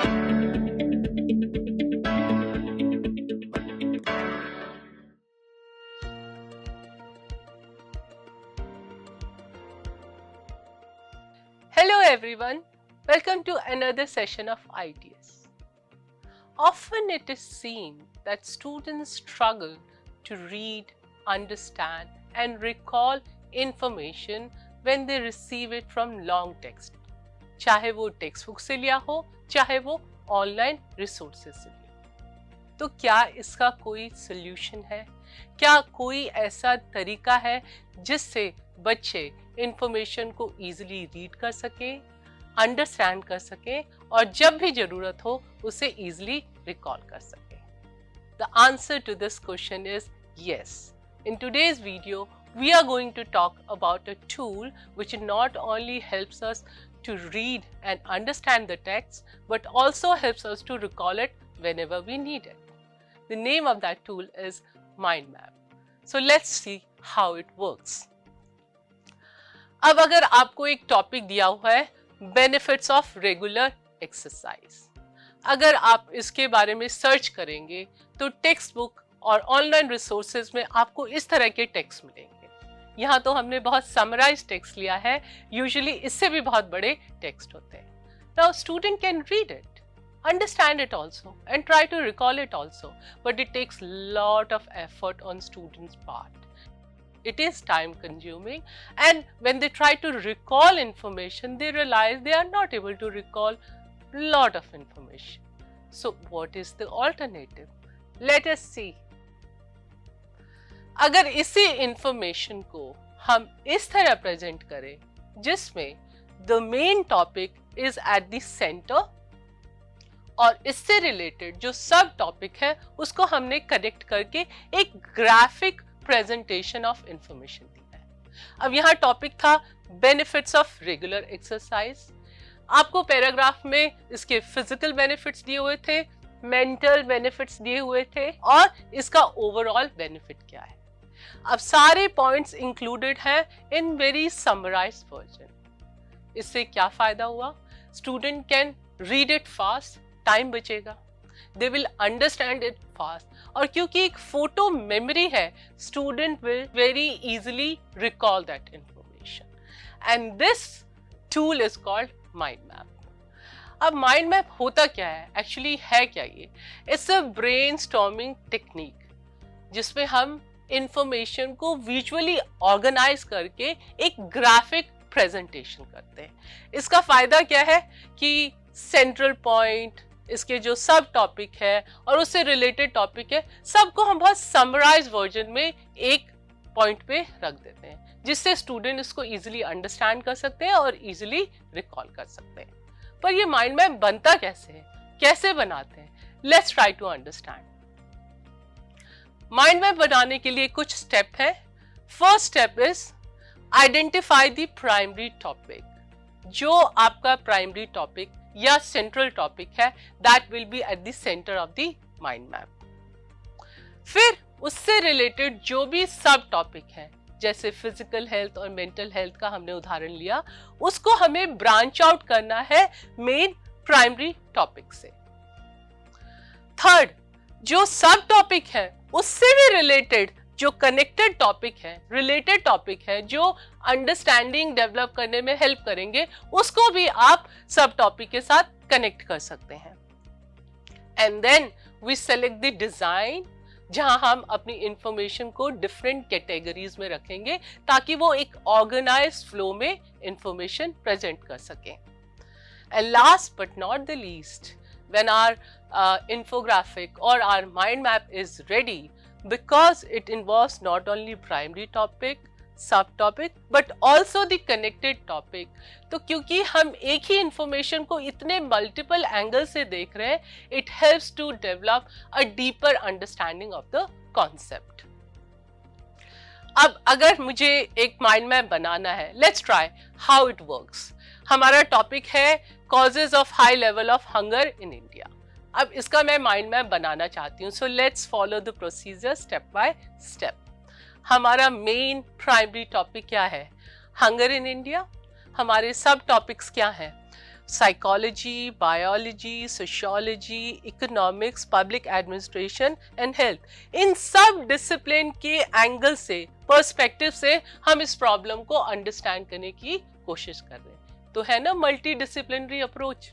Hello everyone, welcome to another session of ITS. Often it is seen that students struggle to read, understand and recall information when they receive it from long text. चाहे वो text book से लिया हो, चाहे वो online resources से लिया। तो क्या इसका कोई सोल्यूशन है? क्या कोई ऐसा तरीका है जिससे बच्चे इंफॉर्मेशन को इजीली रीड कर सके, अंडरस्टैंड कर सके और जब भी जरूरत हो उसे इजीली रिकॉल कर सके? The answer to this question is yes. In today's video, we are going to talk about a tool which not only helps us to read and understand the text, but also helps us to recall it whenever we need it. The name of that tool is Mind Map. So let's see how it works. अब अगर आपको एक topic दिया हुआ है benefits of regular exercise, अगर आप इसके बारे में सर्च करेंगे तो टेक्स्ट बुक और ऑनलाइन रिसोर्सेज में आपको इस तरह के टेक्स्ट मिलेंगे। यहाँ तो हमने बहुत समराइज टेक्स्ट लिया है, यूजुअली इससे भी बहुत बड़े टेक्स्ट होते हैं। Now student can read it, understand it also and try to recall it also, but it takes lot of effort on students' part. It is time consuming, and when they try to recall information, they realize they are not able to recall lot of information. So what is the alternative? Let us see. अगर इसी information को हम इस तरह present करें जिसमें the main topic is at the center और इससे रिलेटेड जो सब टॉपिक है उसको हमने कनेक्ट करके एक ग्राफिक प्रेजेंटेशन ऑफ इंफॉर्मेशन दिया है। अब यहाँ टॉपिक था बेनिफिट्स ऑफ रेगुलर एक्सरसाइज। आपको पैराग्राफ में इसके फिजिकल बेनिफिट्स दिए हुए थे, मेंटल बेनिफिट्स दिए हुए थे और इसका ओवरऑल बेनिफिट क्या है। अब सारे पॉइंट्स इंक्लूडेड हैं इन वेरी समराइज्ड वर्जन। इससे क्या फायदा हुआ? Student can read it fast, time बचेगा, they will understand it fast, और क्योंकि एक फोटो मेमोरी है, student will very easily recall that information and this tool is called mind map. अब माइंड मैप होता क्या है, एक्चुअली है क्या ये? इट्स अ ब्रेनस्टॉर्मिंग टेक्निक जिसमें हम इंफॉर्मेशन को विजुअली ऑर्गेनाइज करके एक ग्राफिक प्रेजेंटेशन करते हैं। इसका फायदा क्या है कि सेंट्रल पॉइंट, इसके जो सब टॉपिक है और उससे रिलेटेड टॉपिक है, सबको हम बहुत समराइज वर्जन में एक पॉइंट पे रख देते हैं जिससे स्टूडेंट इसको इजीली अंडरस्टैंड कर सकते हैं और इजीली रिकॉल कर सकते हैं। पर ये माइंड मैप बनता कैसे है, कैसे बनाते हैं? Let's try to understand. Mind map बनाने के लिए कुछ स्टेप है। First step is identify the primary topic. जो आपका प्राइमरी टॉपिक या सेंट्रल टॉपिक है, that will be at the centre of the mind map. फिर उससे रिलेटेड जो भी सब टॉपिक है, जैसे फिजिकल हेल्थ और मेंटल हेल्थ का हमने उदाहरण लिया, उसको हमें ब्रांच आउट करना है मेन प्राइमरी टॉपिक से। थर्ड, जो सब टॉपिक है उससे भी रिलेटेड जो कनेक्टेड टॉपिक है, रिलेटेड टॉपिक है, जो अंडरस्टैंडिंग डेवलप करने में हेल्प करेंगे, उसको भी आप सब टॉपिक के साथ कनेक्ट कर सकते हैं। And then we select the design, जहां हम अपनी इंफॉर्मेशन को डिफरेंट कैटेगरीज में रखेंगे ताकि वो एक ऑर्गेनाइज्ड फ्लो में इंफॉर्मेशन प्रेजेंट कर सकें। And last but not the least, when our infographic or our mind map is ready, because it involves not only primary topic, subtopic, but also the connected topic, तो क्योंकि हम एक ही information को इतने multiple angle से देख रहे हैं, it helps to develop a deeper understanding of the concept. अब अगर मुझे एक माइंड मैप बनाना है, let's try how it works. हमारा टॉपिक है causes of high level of hunger in India. अब इसका मैं माइंड मैप बनाना चाहती हूँ, so let's follow the procedure step by step. हमारा मेन प्राइमरी टॉपिक क्या है? Hunger in India. हमारे सब टॉपिक्स क्या हैं? Psychology, biology, sociology, economics, public administration and health, इन सब डिसिप्लिन के एंगल से, पर्सपेक्टिव से हम इस प्रॉब्लम को अंडरस्टैंड करने की कोशिश कर रहे हैं। तो है ना मल्टी डिसिप्लिनरी अप्रोच।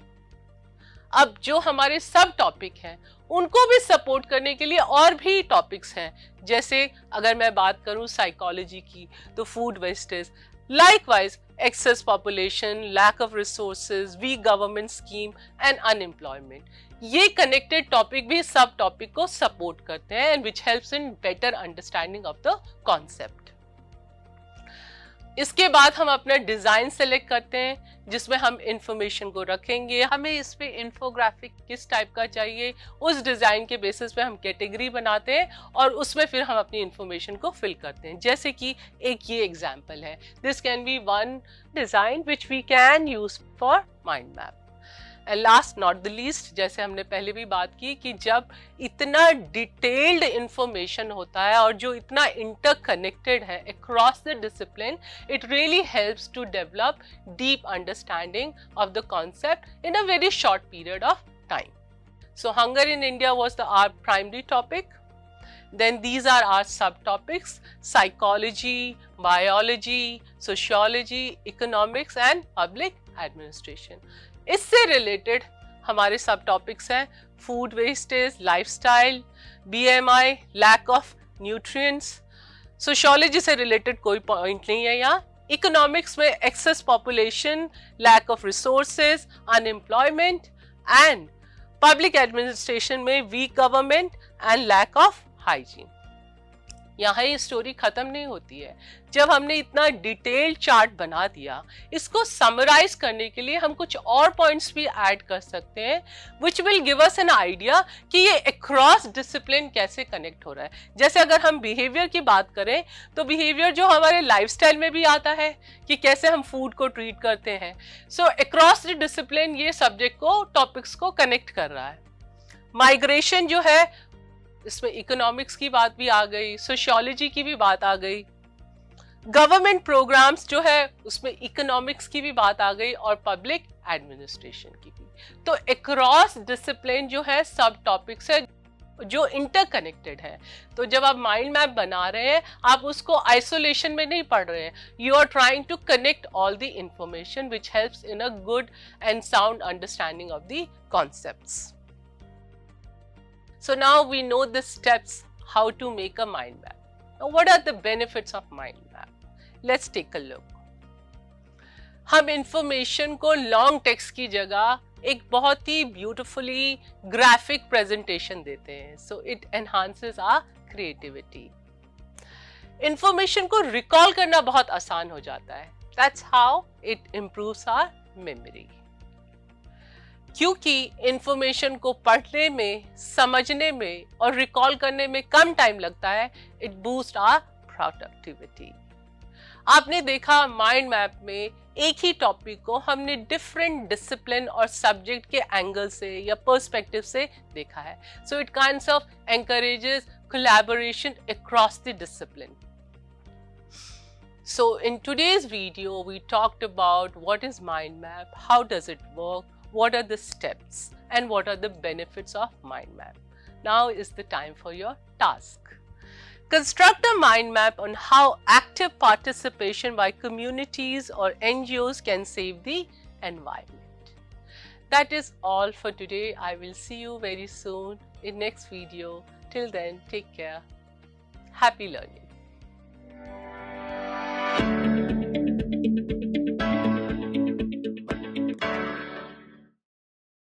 अब जो हमारे सब टॉपिक हैं उनको भी सपोर्ट करने के लिए और भी टॉपिक्स हैं, जैसे अगर मैं बात करूं साइकोलॉजी की तो food wastage, likewise excess population, lack of resources, weak government scheme and unemployment. ये कनेक्टेड टॉपिक भी सब टॉपिक को सपोर्ट करते हैं and which helps in better understanding of the concept. इसके बाद हम अपना डिजाइन सेलेक्ट करते हैं जिसमें हम इंफॉर्मेशन को रखेंगे। हमें इस पे इंफोग्राफिक किस टाइप का चाहिए, उस डिजाइन के बेसिस पे हम कैटेगरी बनाते हैं और उसमें फिर हम अपनी इंफॉर्मेशन को फिल करते हैं। जैसे कि एक ये एग्जांपल है, this can be one design which we can use for mind map. And last not the least, जैसे हमने पहले भी बात की कि जब इतना डिटेल्ड इंफॉर्मेशन होता है और जो इतना इंटरकनेक्टेड है across the discipline, it really helps to develop deep understanding of the concept in a very short period of time. So hunger in India was our primary topic. Then these are our subtopics: psychology, biology, sociology, economics and public administration. इससे related हमारे सब topics हैं food wastage, lifestyle, BMI, lack of nutrients. Sociology से related कोई point नहीं है यहाँ. Economics में excess population, lack of resources, unemployment. And public administration में weak government and lack of hygiene. यहाँ ये स्टोरी खत्म नहीं होती है. जब हमने इतना डिटेल्ड चार्ट बना दिया, इसको समराइज करने के लिए हम कुछ और पॉइंट्स भी ऐड कर सकते हैं which will give us an idea कि ये अक्रॉस डिसिप्लिन कैसे कनेक्ट हो रहा है. जैसे अगर हम बिहेवियर की बात करें तो बिहेवियर जो हमारे लाइफस्टाइल में भी आता है कि कैसे हम फूड को ट्रीट करते हैं. सो अक्रॉस द डिसिप्लिन ये सब्जेक्ट को, टॉपिक्स को कनेक्ट कर रहा है. माइग्रेशन जो है इसमें इकोनॉमिक्स की बात भी आ गई, सोशियोलॉजी की भी बात आ गई. गवर्नमेंट प्रोग्राम्स जो है उसमें इकोनॉमिक्स की भी बात आ गई और पब्लिक एडमिनिस्ट्रेशन की भी. तो अक्रॉस डिसिप्लिन जो है सब टॉपिक्स है जो इंटरकनेक्टेड है. तो जब आप माइंड मैप बना रहे हैं, आप उसको आइसोलेशन में नहीं पढ़ रहे हैं. You are trying to connect all the information which helps in a good and sound understanding of the concepts. So now we know the steps how to make a mind map. Now what are the benefits of mind map? Let's take a look. हम information को long text की जगह एक बहुत ही beautifully graphic presentation देते हैं. So it enhances our creativity. Information को recall करना बहुत आसान हो जाता है. That's how it improves our memory. क्योंकि इंफॉर्मेशन को पढ़ने में, समझने में और रिकॉल करने में कम टाइम लगता है, इट बूस्ट आवर प्रोडक्टिविटी. आपने देखा माइंड मैप में एक ही टॉपिक को हमने डिफरेंट डिसिप्लिन और सब्जेक्ट के एंगल से या पर्सपेक्टिव से देखा है. So it kinds of encourages collaboration across the discipline. So in today's video we talked about what is mind map, how does it work, what are the steps and what are the benefits of mind map. Now is the time for your task. Construct a mind map on how active participation by communities or NGOs can save the environment. That is all for today. I will see you very soon in next video. Till then, take care. Happy learning.